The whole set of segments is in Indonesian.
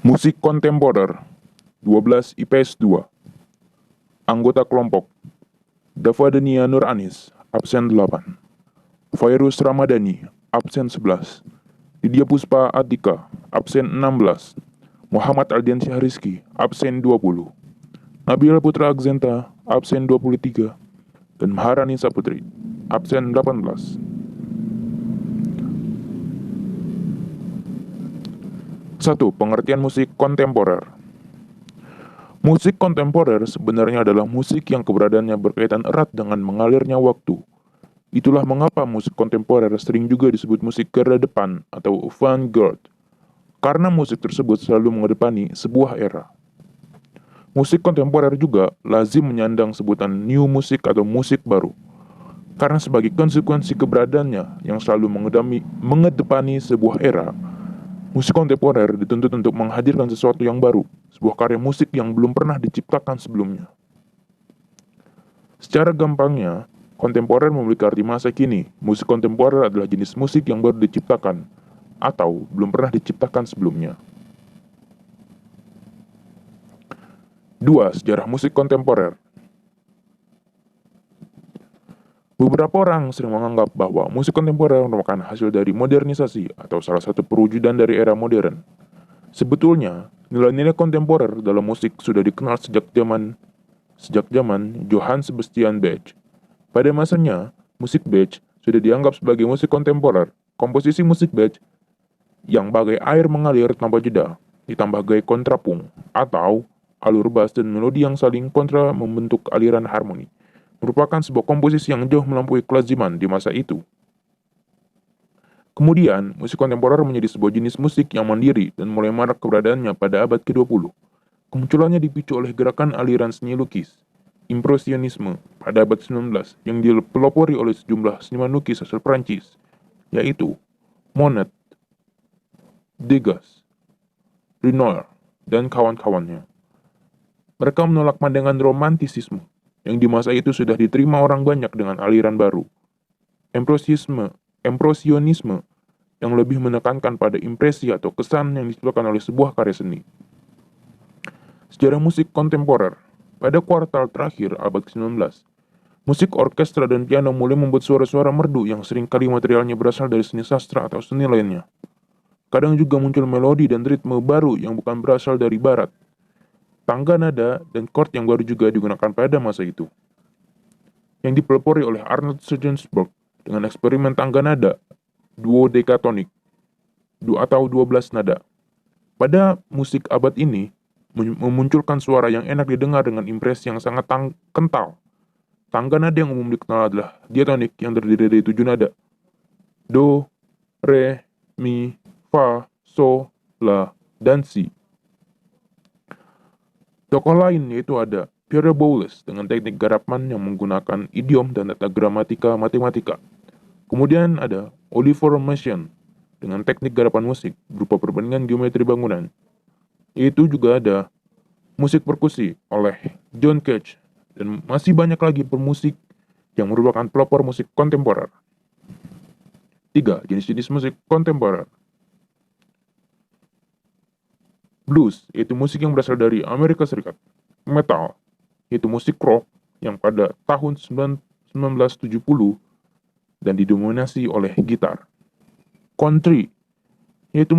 Musik kontemporer 12 IPS 2. Anggota kelompok Davadania Nur Anis, absen 8. Fairuz Ramadhani, absen 11. Lydia Puspa Atika, absen 16. Muhammad Aldiansyah Rizky, absen 20. Nabila Putra Akzenta, absen 23. Dan Maharani Saputri, absen 18. Satu, pengertian musik kontemporer. Musik kontemporer sebenarnya adalah musik yang keberadaannya berkaitan erat dengan mengalirnya waktu. Itulah mengapa musik kontemporer sering juga disebut musik garda depan atau avant-garde, karena musik tersebut selalu mengedepangi sebuah era. Musik kontemporer juga lazim menyandang sebutan new musik atau musik baru, karena sebagai konsekuensi keberadaannya yang selalu mengedepani sebuah era. Musik kontemporer dituntut untuk menghadirkan sesuatu yang baru, sebuah karya musik yang belum pernah diciptakan sebelumnya. Secara gampangnya, kontemporer memiliki arti masa kini. Musik kontemporer adalah jenis musik yang baru diciptakan, atau belum pernah diciptakan sebelumnya. 2. Sejarah musik kontemporer. Beberapa orang sering menganggap bahwa musik kontemporer merupakan hasil dari modernisasi atau salah satu perwujudan dari era modern. Sebetulnya, nilai-nilai kontemporer dalam musik sudah dikenal sejak zaman Johann Sebastian Bach. Pada masanya, musik Bach sudah dianggap sebagai musik kontemporer. Komposisi musik Bach yang bagai air mengalir tanpa jeda, ditambah gaya kontrapung atau alur bass dan melodi yang saling kontra membentuk aliran harmoni, merupakan sebuah komposisi yang jauh melampaui kelaziman di masa itu. Kemudian, musik kontemporer menjadi sebuah jenis musik yang mandiri dan mulai marak keberadaannya pada abad ke-20. Kemunculannya dipicu oleh gerakan aliran seni lukis, impresionisme, pada abad 19 yang dipelopori oleh sejumlah seniman lukis asal Prancis, yaitu Monet, Degas, Renoir, dan kawan-kawannya. Mereka menolak pandangan romantisisme yang di masa itu sudah diterima orang banyak dengan aliran baru. Impresionisme yang lebih menekankan pada impresi atau kesan yang diciptakan oleh sebuah karya seni. Sejarah musik kontemporer. Pada kuartal terakhir abad ke-19, musik orkestra dan piano mulai membuat suara-suara merdu yang seringkali materialnya berasal dari seni sastra atau seni lainnya. Kadang juga muncul melodi dan ritme baru yang bukan berasal dari barat. Tangga nada dan chord yang baru juga digunakan pada masa itu, yang dipelopori oleh Arnold Schönberg dengan eksperimen tangga nada duodekatonik atau 12 nada. Pada musik abad ini memunculkan suara yang enak didengar dengan impresi yang sangat kental. Tangga nada yang umum dikenal adalah diatonik yang terdiri dari 7 nada: do, re, mi, fa, so, la, dan si. Tokoh lain yaitu ada Pierre Boulez dengan teknik garapan yang menggunakan idiom dan tata gramatika matematika. Kemudian ada Oliver Messiaen dengan teknik garapan musik berupa perbandingan geometri bangunan. Itu juga ada musik perkusi oleh John Cage dan masih banyak lagi pemusik yang merupakan pelopor musik kontemporer. 3. Jenis-jenis musik kontemporer. Blues, yaitu musik yang berasal dari Amerika Serikat. Metal, yaitu musik rock yang pada tahun 1970 dan didominasi oleh gitar. Country, yaitu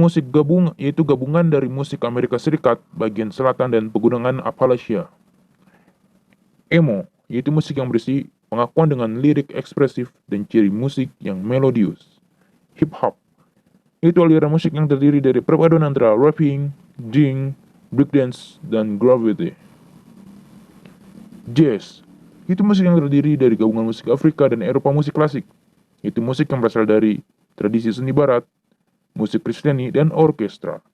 gabungan dari musik Amerika Serikat bagian selatan dan pegunungan Appalachia. Emo, yaitu musik yang berisi pengakuan dengan lirik ekspresif dan ciri musik yang melodius. Hip hop, yaitu aliran musik yang terdiri dari perpaduan antara rapping, jing, breakdance, dan graffiti. Jazz, itu musik yang terdiri dari gabungan musik Afrika dan Eropa musik klasik. Itu musik yang berasal dari tradisi seni barat, musik Kristiani, dan orkestra.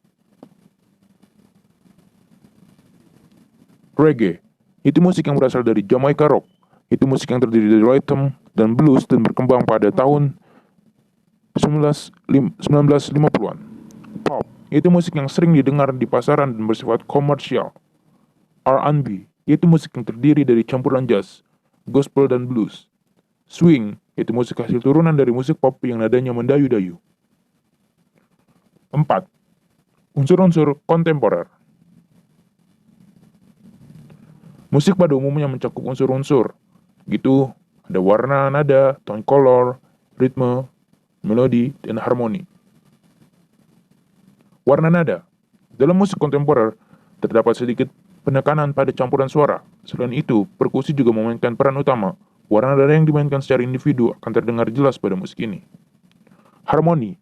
Reggae, itu musik yang berasal dari Jamaica rock. Itu musik yang terdiri dari rhythm dan blues dan berkembang pada tahun 1950-an. Pop, itu musik yang sering didengar di pasaran dan bersifat komersial. R&B, yaitu musik yang terdiri dari campuran jazz, gospel, dan blues. Swing, yaitu musik hasil turunan dari musik pop yang nadanya mendayu-dayu. 4. Unsur-unsur kontemporer. Musik pada umumnya mencakup unsur-unsur, gitu ada warna, nada, tone color, ritme, melodi, dan harmoni. Warna nada. Dalam musik kontemporer, terdapat sedikit penekanan pada campuran suara. Selain itu, perkusi juga memainkan peran utama. Warna nada yang dimainkan secara individu akan terdengar jelas pada musik ini. Harmoni.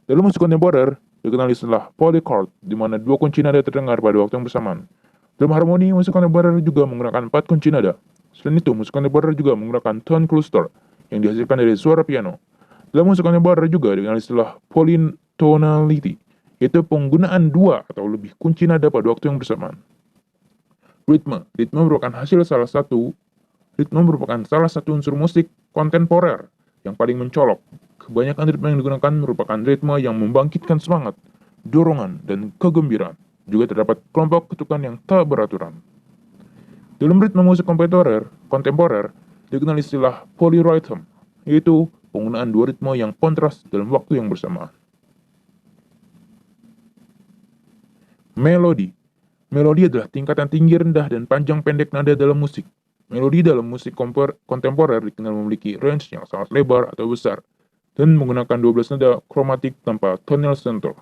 Dalam musik kontemporer, dikenal istilah polychord, di mana dua kunci nada terdengar pada waktu yang bersamaan. Dalam harmoni, musik kontemporer juga menggunakan 4 kunci nada. Selain itu, musik kontemporer juga menggunakan tone cluster yang dihasilkan dari suara piano. Dalam musik kontemporer juga dikenal istilah polytonality, yaitu penggunaan 2 atau lebih kunci nada pada waktu yang bersamaan. Ritme. Ritme merupakan salah satu unsur musik kontemporer yang paling mencolok. Kebanyakan ritme yang digunakan merupakan ritme yang membangkitkan semangat, dorongan, dan kegembiraan. Juga terdapat kelompok ketukan yang tak beraturan. Dalam ritme musik kontemporer dikenal istilah polyrhythm, yaitu penggunaan 2 ritme yang kontras dalam waktu yang bersamaan. Melodi. Melodi adalah tingkatan tinggi, rendah, dan panjang pendek nada dalam musik. Melodi dalam musik kontemporer dikenal memiliki range yang sangat lebar atau besar, dan menggunakan 12 nada kromatik tanpa tonal center.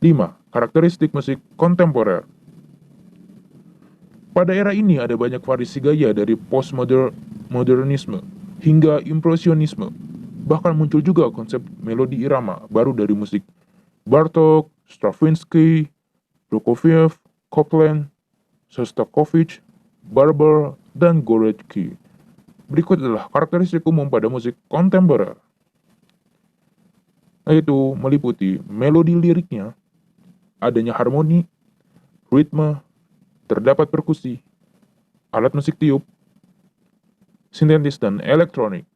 5. Karakteristik musik kontemporer. Pada era ini ada banyak variasi gaya dari postmodernisme hingga impresionisme. Bahkan muncul juga konsep melodi irama baru dari musik Bartók, Stravinsky, Prokofiev, Copland, Shostakovich, Barber, dan Gorecki. Berikut adalah karakteristik umum pada musik kontemporer, yaitu meliputi melodi liriknya, adanya harmoni, ritme, terdapat perkusi, alat musik tiup, sintetis, dan elektronik.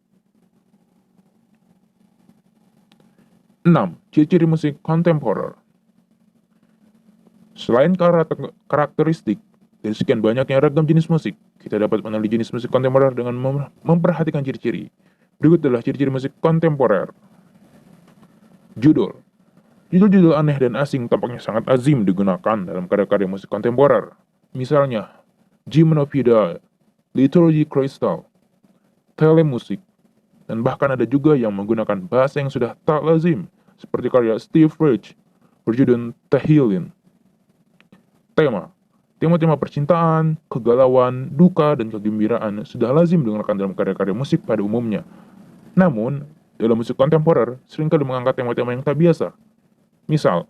6. Ciri-ciri musik kontemporer. Selain karakteristik dari sekian banyaknya ragam jenis musik, kita dapat mengenali jenis musik kontemporer dengan memperhatikan ciri-ciri. Berikut adalah ciri-ciri musik kontemporer. Judul. Judul-judul aneh dan asing tampaknya sangat azim digunakan dalam karya-karya musik kontemporer. Misalnya, Gymnopédie, Liturgy Crystal, Telemusik, dan bahkan ada juga yang menggunakan bahasa yang sudah tak lazim, seperti karya Steve Reich berjudul Tehillim. Tema-tema percintaan, kegalauan, duka, dan kegembiraan sudah lazim digunakan dalam karya-karya musik pada umumnya. Namun, dalam musik kontemporer seringkali mengangkat tema-tema yang tak biasa. Misal,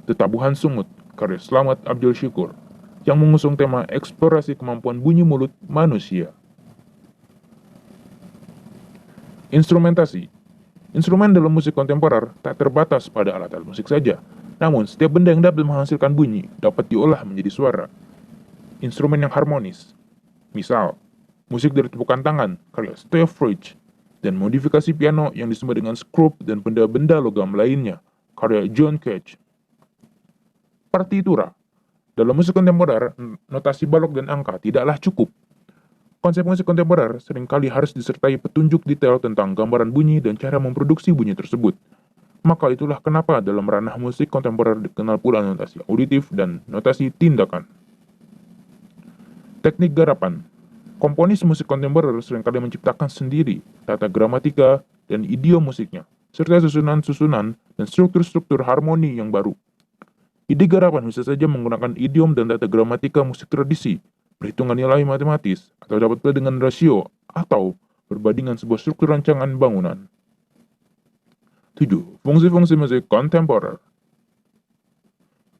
Tetabuhan Sungut, karya Slamet Abdul Syukur, yang mengusung tema eksplorasi kemampuan bunyi mulut manusia. Instrumentasi. Instrumen dalam musik kontemporer tak terbatas pada alat-alat musik saja, namun setiap benda yang dapat menghasilkan bunyi dapat diolah menjadi suara. Instrumen yang harmonis, misal, musik dari tepukan tangan karya Steve Reich, dan modifikasi piano yang disebut dengan scrub dan benda-benda logam lainnya karya John Cage. Partitura. Dalam musik kontemporer, notasi balok dan angka tidaklah cukup. Konsep musik kontemporer seringkali harus disertai petunjuk detail tentang gambaran bunyi dan cara memproduksi bunyi tersebut. Maka itulah kenapa dalam ranah musik kontemporer dikenal pula notasi auditif dan notasi tindakan. Teknik garapan. Komponis musik kontemporer seringkali menciptakan sendiri tata gramatika dan idiom musiknya, serta susunan-susunan dan struktur-struktur harmoni yang baru. Ide garapan bisa saja menggunakan idiom dan tata gramatika musik tradisi, perhitungan nilai matematis, atau dapat pula dengan rasio, atau perbandingan sebuah struktur rancangan bangunan. 7. Fungsi-fungsi musik kontemporer.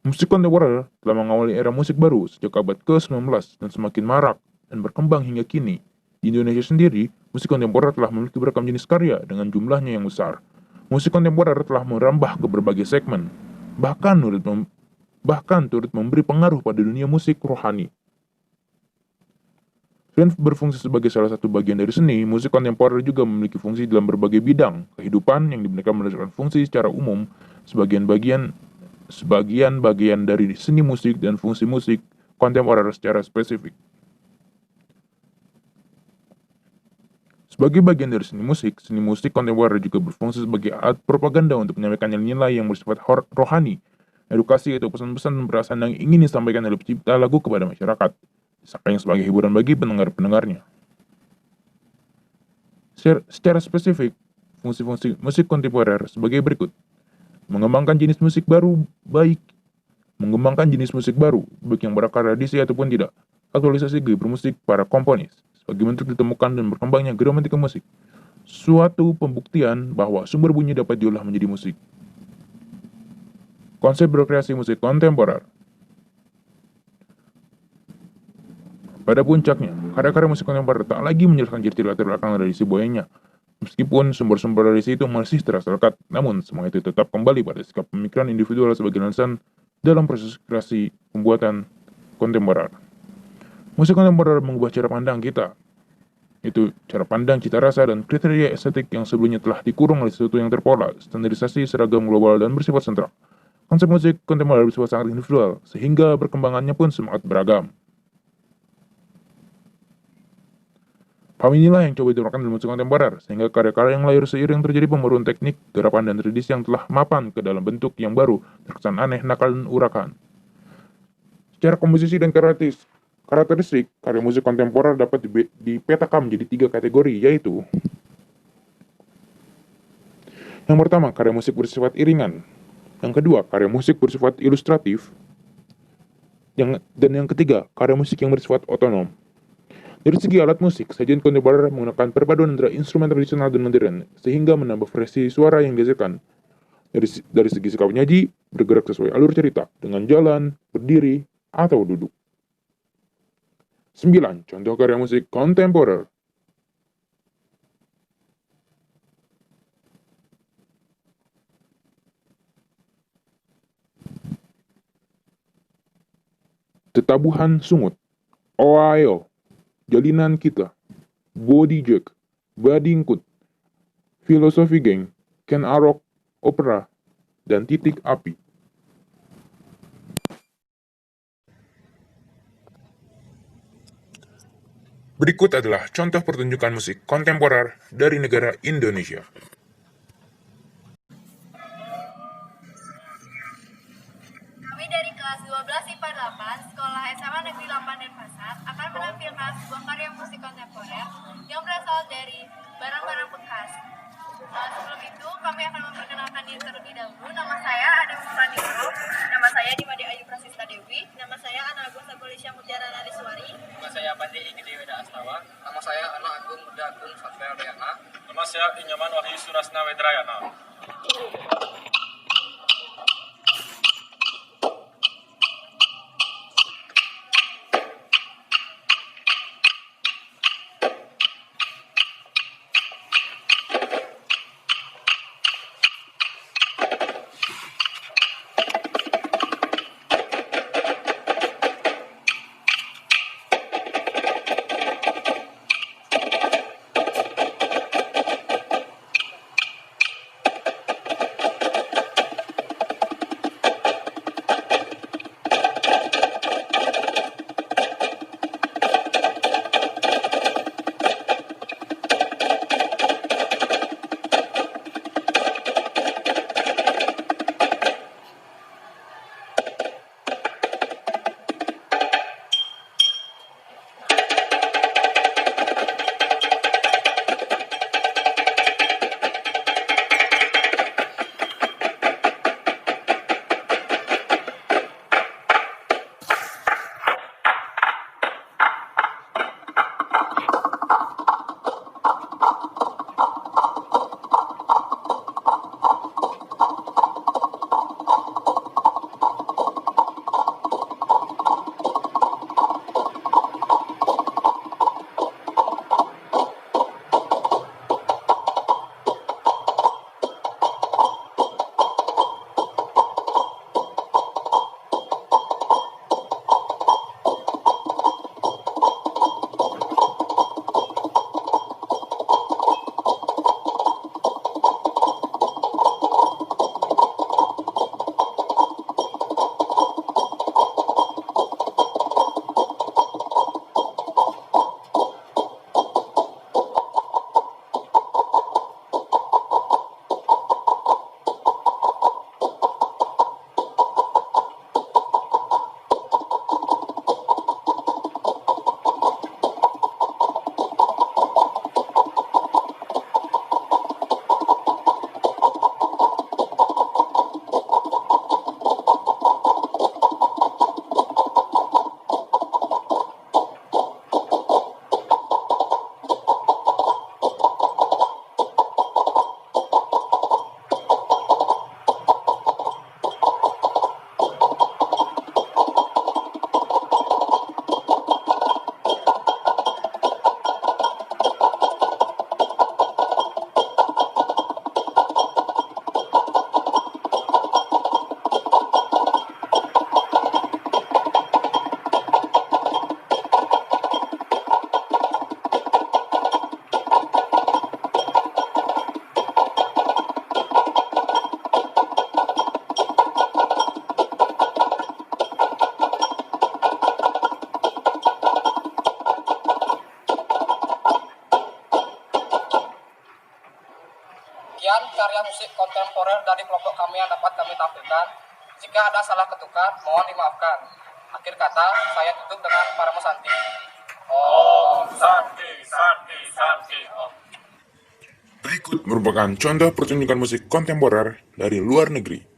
Musik kontemporer telah mengawali era musik baru sejak abad ke-19 dan semakin marak dan berkembang hingga kini. Di Indonesia sendiri, musik kontemporer telah memiliki beragam jenis karya dengan jumlahnya yang besar. Musik kontemporer telah merambah ke berbagai segmen, bahkan turut memberi pengaruh pada dunia musik rohani. Selain berfungsi sebagai salah satu bagian dari seni, musik kontemporer juga memiliki fungsi dalam berbagai bidang kehidupan yang diberikan berdasarkan fungsi secara umum, sebagian bagian dari seni musik dan fungsi musik kontemporer secara spesifik. Sebagai bagian dari seni musik kontemporer juga berfungsi sebagai alat propaganda untuk menyampaikan nilai-nilai yang bersifat rohani edukasi atau pesan-pesan perasaan yang ingin disampaikan oleh pencipta lagu kepada masyarakat, disangka sebagai hiburan bagi pendengar-pendengarnya. Secara spesifik, fungsi-fungsi musik kontemporer sebagai berikut. Mengembangkan jenis musik baru, baik yang berakar tradisi ataupun tidak. Aktualisasi gaya bermusik para komponis, sebagai bentuk ditemukan dan berkembangnya gramatika musik. Suatu pembuktian bahwa sumber bunyi dapat diolah menjadi musik. Konsep berkreasi musik kontemporer. Pada puncaknya, karya-karya musik kontemporer tak lagi menjelaskan ciri latar belakang dari si boyanya. Meskipun sumber-sumber tradisi itu masih terasa lekat, namun semua itu tetap kembali pada sikap pemikiran individual sebagai landasan dalam proses kreasi pembuatan kontemporer. Musik kontemporer mengubah cara pandang kita, itu cara pandang, cita rasa, dan kriteria estetik yang sebelumnya telah dikurung oleh sesuatu yang terpola, standarisasi, seragam, global, dan bersifat sentral. Konsep musik kontemporer bersifat sangat individual, sehingga perkembangannya pun sangat beragam. Paham inilah yang coba diterapkan dalam musik kontemporer, sehingga karya-karya yang lahir seiring terjadi pemeruan teknik, gerakan, dan tradisi yang telah mapan ke dalam bentuk yang baru, terkesan aneh, nakal, dan urakan. Secara komposisi dan karakteristik, karya musik kontemporer dapat dipetakan menjadi 3 kategori, yaitu yang pertama, karya musik bersifat iringan. Yang kedua, karya musik bersifat ilustratif. Dan yang ketiga, karya musik yang bersifat otonom. Dari segi alat musik, sajian kontemporer menggunakan perpaduan antara instrumen tradisional dan modern, sehingga menambah variasi suara yang dihasilkan. Dari segi sikap penyaji, bergerak sesuai alur cerita, dengan jalan, berdiri, atau duduk. 9. Contoh karya musik kontemporer. Tetabuhan Sungut, Ohio, Jalinan Kita, Body Jack, Badingkut, Filosofi Geng, Ken Arok, Opera, dan Titik Api. Berikut adalah contoh pertunjukan musik kontemporer dari negara Indonesia. Kami dari kelas 12 IPA 8, Sekolah SMA Negeri 8 Denpasar akan menampilkan sebuah karya musik kontemporer yang berasal dari barang-barang bekas. Sebelum itu, kami akan memperkenalkan diri terlebih dahulu. Nama saya Ade Mufraniko. Nama saya Dimadi Ayu Prasista Dewi. Nama saya Ana Agung Sagolisya Mutiara Nariswari. Nama saya Pandi Inggi Weda Astawa. Nama saya Anak Agung Muda Agung Satria Dayana. Nama saya Inyaman Wahyu Surasna Wedrayana. karya musik kontemporer dari kelompok kami yang dapat kami tampilkan. Jika ada salah ketukan, mohon dimaafkan. Akhir kata, saya tutup dengan Paramo Santi. Om Santi, Santi, Santi, Om. Berikut merupakan contoh pertunjukan musik kontemporer dari luar negeri.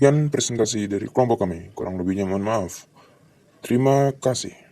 Sekian presentasi dari kelompok kami. Kurang lebihnya mohon maaf. Terima kasih.